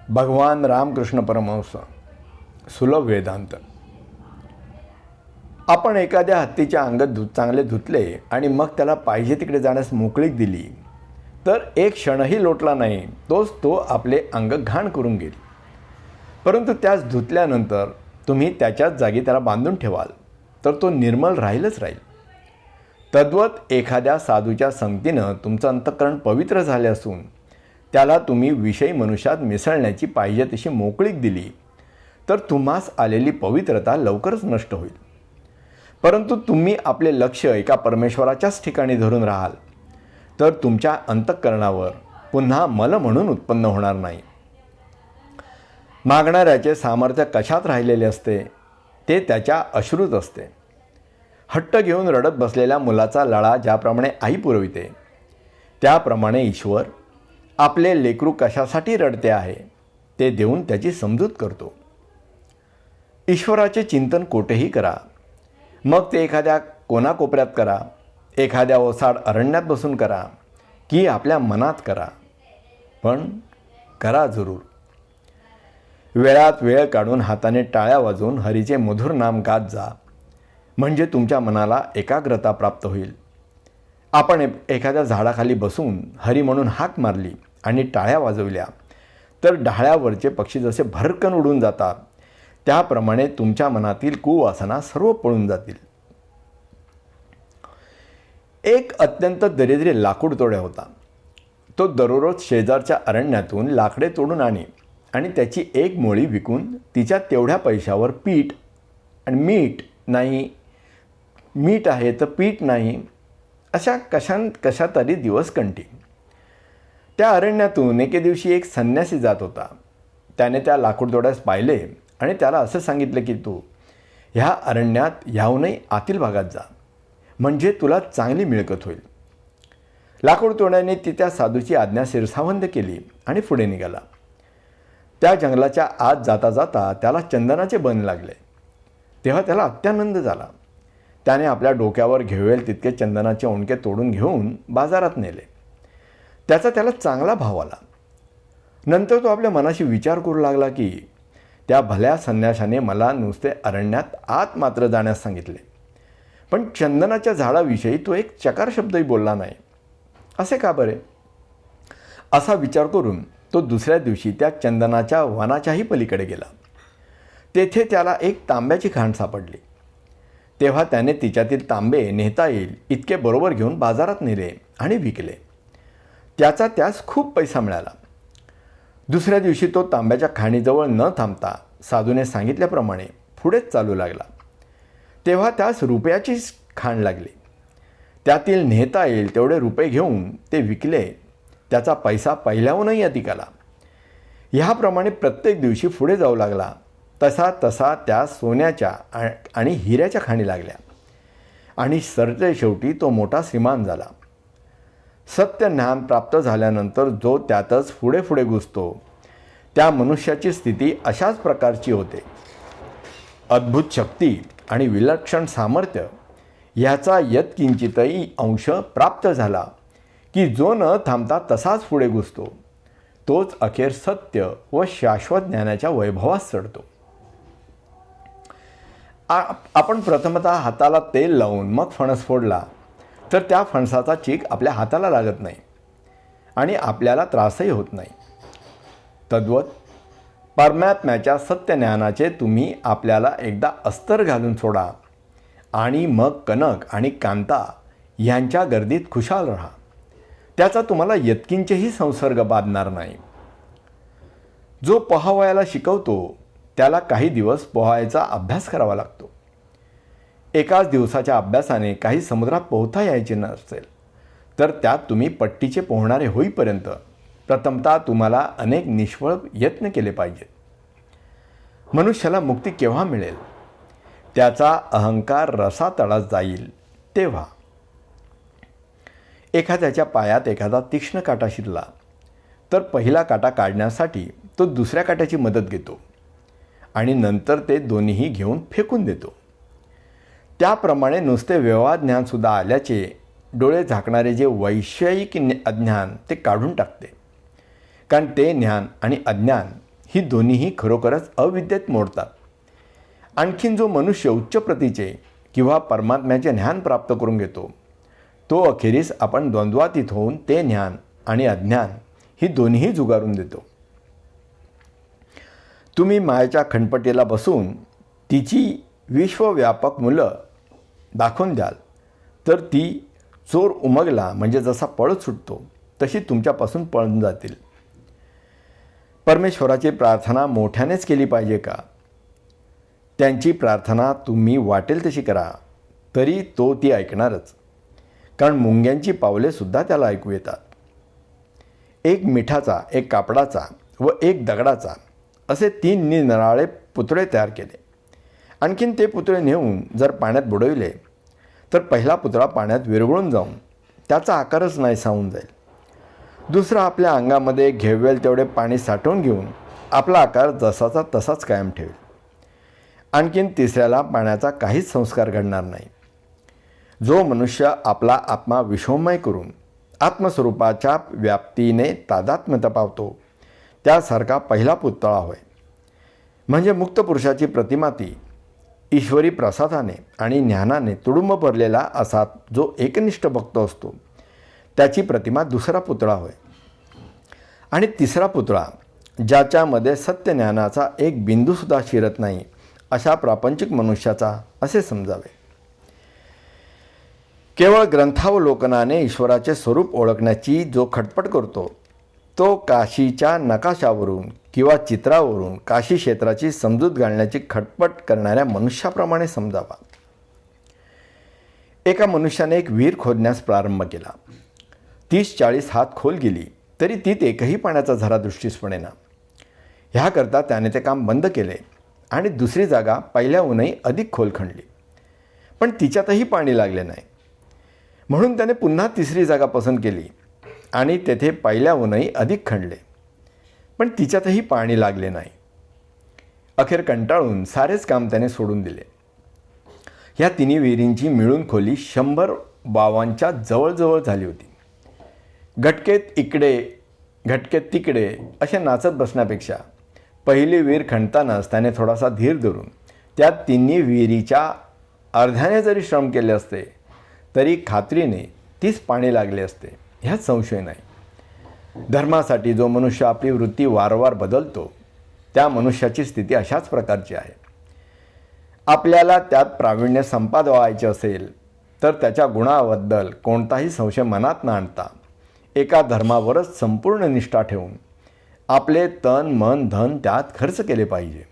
भगवान रामकृष्ण परमहंस सुलभ वेदांत. आपण एखाद्या हत्तीचे अंग चांगले धुतले आणि मग त्याला पाहिजे तिकडे जाण्यास मोकळीक दिली तर एक क्षणही लोटला नाही तोच तो आपले अंग घाण करून घेईल. परंतु त्यास धुतल्यानंतर तुम्ही त्याच्याच जागी त्याला बांधून ठेवाल तर तो निर्मल राहीलच राहील. तद्वत एखाद्या साधूच्या संगतीनं तुमचं अंतःकरण पवित्र झाले असून त्याला तुम्ही विषयी मनुष्यात मिसळण्याची पाहिजे तशी मोकळीक दिली तर तुम्हास आलेली पवित्रता लवकरच नष्ट होईल. परंतु तुम्ही आपले लक्ष एका परमेश्वराच्याच ठिकाणी धरून राहाल तर तुमच्या अंतःकरणावर पुन्हा मल म्हणून उत्पन्न होणार नाही. मागणाऱ्याचे सामर्थ्य कशात राहिलेले असते ते त्याच्या अश्रूत असते. हट्ट घेऊन रडत बसलेल्या मुलाचा लळा ज्याप्रमाणे आई पुरविते त्याप्रमाणे ईश्वर आपले लेकरू कशासाठी रडते आहे ते देऊन त्याची समजूत करतो. ईश्वराचे चिंतन कोठेही करा, मग ते एखाद्या कोनाकोपऱ्यात करा, एखाद्या ओसाड अरण्यात बसून करा की आपल्या मनात करा, पण करा जरूर. वेळात वेळ काढून हाताने टाळ्या वाजवून हरीचे मधुर नाम गात जा, म्हणजे तुमच्या मनाला एकाग्रता प्राप्त होईल. आपण एखाद्या झाडाखाली बसून हरी म्हणून हाक मारली आणि टाळ्या वाजवल्या तर डहाळ्यावरचे पक्षी जसे भरकन उडून जातात त्याप्रमाणे तुमच्या मनातील कुवासना सर्व पळून जातील. एक अत्यंत दरिद्री लाकूड तोड्या होता. तो दररोज शेजारच्या अरण्यातून लाकडे तोडून आणि त्याची एक मोळी विकून तिच्या तेवढ्या पैशावर पीठ आणि मीठ नाही, मीठ आहे तर पीठ नाही, अशा कशा तरी दिवस कंठी. त्या अरण्यातून एके दिवशी एक संन्यासी जात होता. त्याने त्या लाकूडतोड्यास पाहिले आणि त्याला असं सांगितलं की तू ह्या अरण्यात याहूनही आतील भागात जा, म्हणजे तुला चांगली मिळकत होईल. लाकूडतोड्याने ती त्या साधूची आज्ञा शिरसावंद केली आणि पुढे निघाला. त्या जंगलाच्या आत जाता जाता त्याला चंदनाचे बन लागले. तेव्हा त्याला अत्यानंद झाला. त्याने आपल्या डोक्यावर घेवेल तितके चंदनाचे ओंडके तोडून घेऊन बाजारात नेले. त्याचा त्याला चांगला भाव आला. नंतर तो आपल्या मनाशी विचार करू लागला की त्या भल्या संन्याशाने मला नुसते अरण्यात आत मात्र जाण्यास सांगितले, पण चंदनाच्या झाडाविषयी तो एक चकार शब्दही बोलला नाही. असे का बरे? असा विचार करून तो दुसऱ्या दिवशी त्या चंदनाच्या वनाच्याही पलीकडे गेला. तेथे त्याला एक तांब्याची खाण सापडली. तेव्हा त्याने तिच्यातील तांबे नेता येईल इतके बरोबर घेऊन बाजारात नेले आणि विकले. त्याचा त्यास खूप पैसा मिळाला. दुसऱ्या दिवशी तो तांब्याच्या खाणीजवळ न थांबता साधूने सांगितल्याप्रमाणे पुढेच चालू लागला. तेव्हा त्यास रुपयाची खाण लागली. त्यातील नेता येईल तेवढे रुपये घेऊन ते विकले. त्याचा पैसा पहिल्याहूनही अधिक आला. ह्याप्रमाणे प्रत्येक दिवशी पुढे जाऊ लागला. तसा तसा त्या सोन्याच्या आणि हिऱ्याच्या खाणी लागल्या आणि सरते शेवटी तो मोठा श्रीमान झाला. सत्य ज्ञान प्राप्त झाल्यानंतर जो त्यातच पुढे पुढे घुसतो त्या मनुष्याची स्थिती अशाच प्रकारची होते. अद्भुत शक्ती आणि विलक्षण सामर्थ्य ह्याचा यत्किंचितही अंश प्राप्त झाला की जो न थांबता तसाच पुढे घुसतो तोच अखेर सत्य व शाश्वत ज्ञानाच्या वैभवास चढतो. आपण प्रथमतः हाताला तेल लावून मग फणस फोडला तर त्या फणसाचा चीक आपल्या हाताला लागत नाही आणि आपल्याला त्रासही होत नाही. तद्वत परमात्म्याच्या सत्यज्ञानाचे तुम्ही आपल्याला एकदा अस्तर घालून सोडा आणि मग कनक आणि कांता यांच्या गर्दीत खुशाल राहा. त्याचा तुम्हाला यत्किंचेही संसर्ग बाधणार नाही. जो पोहावयाला शिकवतो त्याला काही दिवस पोहायचा अभ्यास करावा लागतो. एकाच दिवसाच्या अभ्यासाने काही समुद्रात पोहता यायचे नसेल तर त्यात तुम्ही पट्टीचे पोहणारे होईपर्यंत प्रथमतः तुम्हाला अनेक निष्फळ यत्न केले पाहिजेत. मनुष्याला मुक्ती केव्हा मिळेल? त्याचा अहंकार रसातळात जाईल तेव्हा. एखाद्याच्या पायात एखादा तीक्ष्ण काटा शिरला तर पहिला काटा काढण्यासाठी तो दुसऱ्या काट्याची मदत घेतो आणि नंतर ते दोन्हीही घेऊन फेकून देतो. त्याप्रमाणे नुसते व्यवहार ज्ञानसुद्धा आल्याचे डोळे झाकणारे जे वैषयिक अज्ञान ते काढून टाकते. कारण ते ज्ञान आणि अज्ञान ही दोन्हीही खरोखरच अविद्येत मोडतात. आणखीन जो मनुष्य उच्च प्रतीचे किंवा परमात्म्याचे ज्ञान प्राप्त करून घेतो, तो अखेरीस आपण द्वंद्वातीत होऊन ते ज्ञान आणि अज्ञान ही दोन्हीही जुगारून देतो. तुम्ही मायेच्या खणपटीला बसून तिची विश्वव्यापक मुलं दाखवून द्याल तर ती चोर उमगला म्हणजे जसा पळत सुटतो तशी तुमच्यापासून पळून जातील. परमेश्वराची प्रार्थना मोठ्यानेच केली पाहिजे का? त्यांची प्रार्थना तुम्ही वाटेल तशी करा तरी तो ती ऐकणारच, कारण मुंग्यांची पावलेसुद्धा त्याला ऐकू येतात. एक मिठाचा, एक कापडाचा व एक दगडाचा असे 3 निरनिराळे पुतळे तयार केले. आणखीन ते पुतळे नेऊन जर पाण्यात बुडविले तर पहिला पुतळा पाण्यात विरघळून जाऊन त्याचा आकारच नाहीसा होऊन जाईल. दुसरा आपल्या अंगामध्ये घेवेल तेवढे पाणी साठवून घेऊन आपला आकार जसाचा तसाच कायम ठेवेल. आणखीन तिसऱ्याला पाण्याचा काहीच संस्कार घडणार नाही. जो मनुष्य आपला आत्मा विश्वमय करून आत्मस्वरूपाच्या व्याप्तीने तादात्म्यता पावतो त्यासारखा पहिला पुतळा होय. म्हणजे मुक्त पुरुषाची प्रतिमा ती ईश्वरी प्रसादाने आणि ज्ञानाने तुडुंब भरलेला असा जो एकनिष्ठ भक्त असतो त्याची प्रतिमा दुसरा पुतळा होय. आणि तिसरा पुतळा ज्याच्यामध्ये सत्य ज्ञानाचा एक बिंदूसुद्धा शिरत नाही अशा प्रापंचिक मनुष्याचा असे समजावे. केवळ ग्रंथावलोकनाने ईश्वराचे स्वरूप ओळखण्याची जो खटपट करतो तो काशीच्या नकाशावरून किंवा चित्रावरून काशी क्षेत्राची समजूत घालण्याची खटपट करणाऱ्या मनुष्याप्रमाणे समजावा. एका मनुष्याने एक विहीर खोदण्यास प्रारंभ केला. 30-40 हात खोल गेली तरी तीत एकही पाण्याचा झरा दृष्टीस पडेना. ह्याकरता त्याने ते काम बंद केले आणि दुसरी जागा पहिल्याहूनही अधिक खोल खणली, पण तिच्यातही पाणी लागले नाही. म्हणून त्याने पुन्हा तिसरी जागा पसंत केली आणि तेथे पहिल्याहूनही अधिक खणले, पण तिच्यातही पाणी लागले नाही. अखेर कंटाळून सारेच काम त्याने सोडून दिले. ह्या तिन्ही विहिरींची मिळून खोली 100 बावांच्या जवळजवळ झाली होती. घटकेत इकडे घटकेत तिकडे असे नाचत बसण्यापेक्षा पहिली विहीर खणतानाच त्याने थोडासा धीर धरून त्या तिन्ही विहिरीच्या अर्ध्याने जरी श्रम केले असते तरी खात्रीने तीच पाणी लागले असते, ह्यात संशय नाही. धर्मासाठी जो मनुष्य आपली वृत्ती वारंवार बदलतो त्या मनुष्याची स्थिती अशाच प्रकारची आहे. आपल्याला त्यात प्रावीण्य संपादवायचे असेल तर त्याच्या गुणाबद्दल कोणताही संशय मनात न आणता एका धर्मावरच संपूर्ण निष्ठा ठेवून आपले तन मन धन त्यात खर्च केले पाहिजे.